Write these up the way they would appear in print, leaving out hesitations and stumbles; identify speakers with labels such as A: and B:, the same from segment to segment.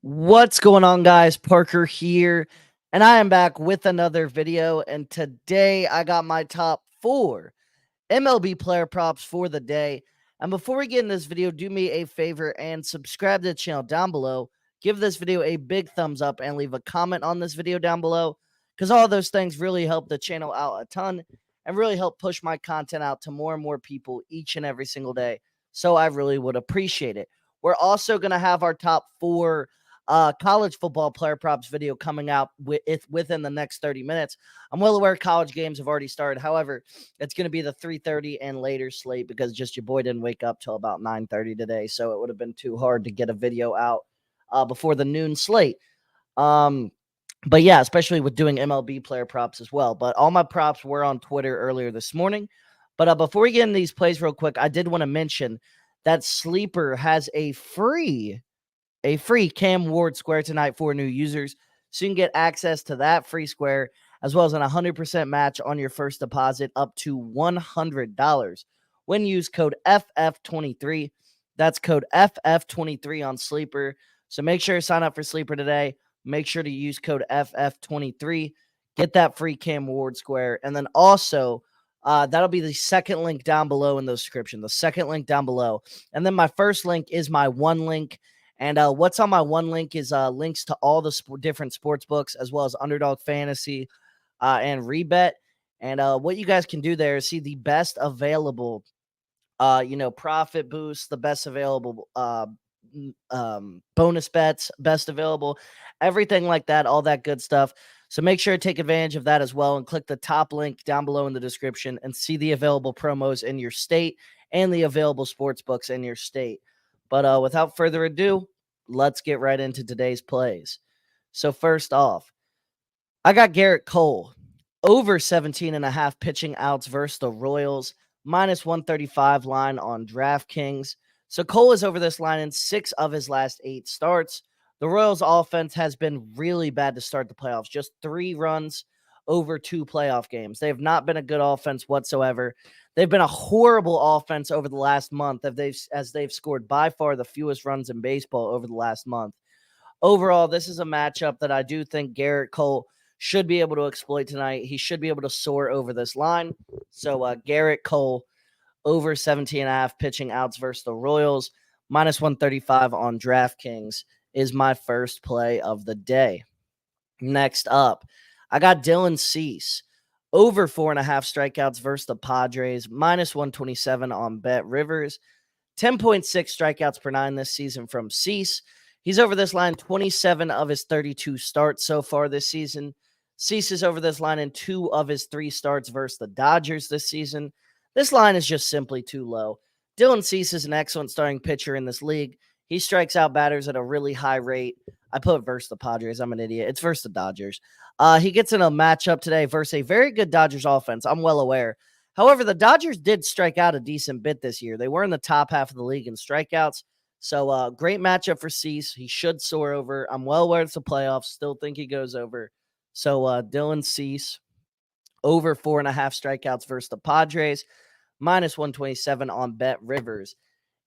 A: What's going on, guys? Parker here, and I am back with another video. And today I got my top 4 MLB player props for the day. And before we get in this video, do me a favor and subscribe to the channel down below. Give this video a big thumbs up and leave a comment on this video down below, because all those things really help the channel out a ton and really help push my content out to more and more people each and every single day. So I really would appreciate it. We're also going to have our top 4 college football player props video coming out within the next 30 minutes. I'm well aware college games have already started. However, it's going to be the 3:30 and later slate because just your boy didn't wake up till about 9:30 today, so it would have been too hard to get a video out before the noon slate. Um, but yeah, especially with doing MLB player props as well. But all my props were on Twitter earlier this morning. But before we get into these plays real quick, I did want to mention that Sleeper has a free Cam Ward square tonight for new users. So you can get access to that free square as well as an 100% match on your first deposit up to $100 when you use code FF23. That's code FF23 on Sleeper. So make sure to sign up for Sleeper today. Make sure to use code FF23. Get that free Cam Ward square. And then also, that'll be the second link down below in the description. The second link down below. And then my first link is my one link. And what's on my one link is links to all the different sports books, as well as Underdog Fantasy and Rebet. And what you guys can do there is see the best available, profit boost, the best available bonus bets, best available, everything like that, all that good stuff. So make sure to take advantage of that as well and click the top link down below in the description and see the available promos in your state and the available sports books in your state. But without further ado, let's get right into today's plays. So first off, I got Garrett Cole over 17.5 pitching outs versus the Royals, minus 135 line on DraftKings. So Cole is over this line in 6 of his last 8 starts. The Royals offense has been really bad to start the playoffs, just 3 runs over 2 playoff games. They have not been a good offense whatsoever. They've been a horrible offense over the last month as they've scored by far the fewest runs in baseball over the last month. Overall, this is a matchup that I do think Garrett Cole should be able to exploit tonight. He should be able to soar over this line. So Garrett Cole over 17.5 pitching outs versus the Royals, minus 135 on DraftKings is my first play of the day. Next up, I got Dylan Cease over 4.5 strikeouts versus the Padres, minus 127 on Bet Rivers. 10.6 strikeouts per 9 this season from Cease. He's over this line 27 of his 32 starts so far this season. Cease is over this line in 2 of his 3 starts versus the Dodgers this season. This line is just simply too low. Dylan Cease is an excellent starting pitcher in this league. He strikes out batters at a really high rate. I put versus the Padres. I'm an idiot. It's versus the Dodgers. He gets in a matchup today versus a very good Dodgers offense. I'm well aware. However, the Dodgers did strike out a decent bit this year. They were in the top half of the league in strikeouts. So great matchup for Cease. He should soar over. I'm well aware it's the playoffs. Still think he goes over. So Dylan Cease over 4.5 strikeouts versus the Padres, minus 127 on Bet Rivers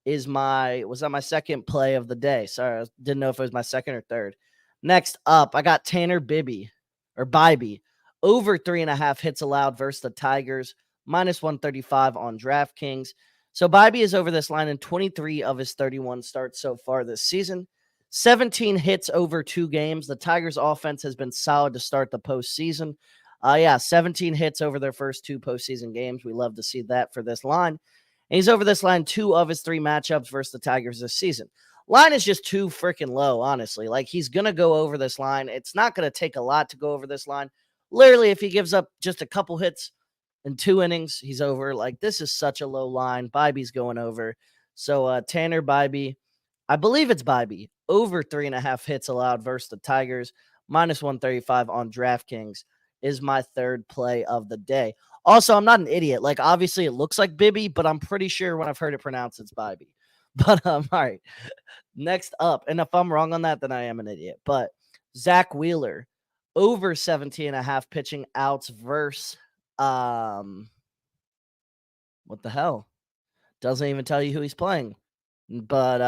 A: was that my second play of the day. Sorry, I didn't know if it was my second or third. Next up, I got Tanner Bibby over 3.5 hits allowed versus the Tigers, minus 135 on DraftKings. So Bibby is over this line in 23 of his 31 starts so far this season. 17 hits over 2 games. The Tigers offense has been solid to start the postseason. 17 hits over their first 2 postseason games. We love to see that for this line. And he's over this line 2 of his 3 matchups versus the Tigers this season. Line is just too freaking low, honestly. Like, he's going to go over this line. It's not going to take a lot to go over this line. Literally, if he gives up just a couple hits in 2 innings, he's over. Like, this is such a low line. Bibby's going over. So, Tanner Bibby, I believe it's Bibby, over 3.5 hits allowed versus the Tigers, minus 135 on DraftKings is my third play of the day. Also, I'm not an idiot. Like, obviously, it looks like Bibby, but I'm pretty sure when I've heard it pronounced, it's Bibby. But all right. Next up, and if I'm wrong on that, then I am an idiot. But Zack Wheeler over 17.5 pitching outs versus what the hell? Doesn't even tell you who he's playing. But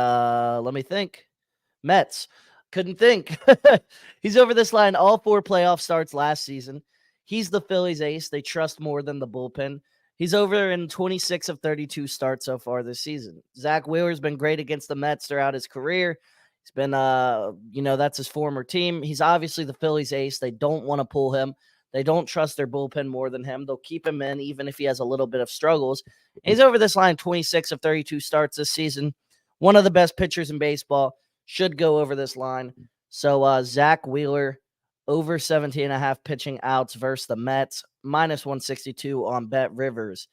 A: let me think. Mets Couldn't think. He's over this line all 4 playoff starts last season. He's the Phillies ace. They trust more than the bullpen. He's over in 26 of 32 starts so far this season. Zack Wheeler's been great against the Mets throughout his career. He's been, that's his former team. He's obviously the Phillies ace. They don't want to pull him. They don't trust their bullpen more than him. They'll keep him in even if he has a little bit of struggles. He's over this line 26 of 32 starts this season. One of the best pitchers in baseball. Should go over this line. So Zack Wheeler over 17.5 pitching outs versus the Mets, minus 162 on Bet Rivers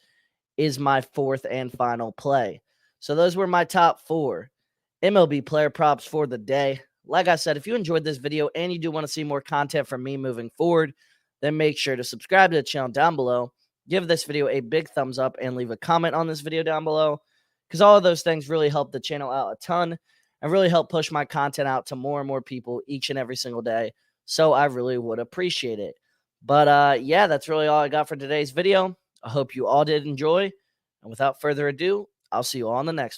A: is my fourth and final play. So those were my top 4 MLB player props for the day. Like I said, if you enjoyed this video and you do want to see more content from me moving forward, then make sure to subscribe to the channel down below. Give this video a big thumbs up and leave a comment on this video down below, because all of those things really help the channel out a ton and really help push my content out to more and more people each and every single day. So I really would appreciate it. But yeah, that's really all I got for today's video. I hope you all did enjoy. And without further ado, I'll see you all on the next one.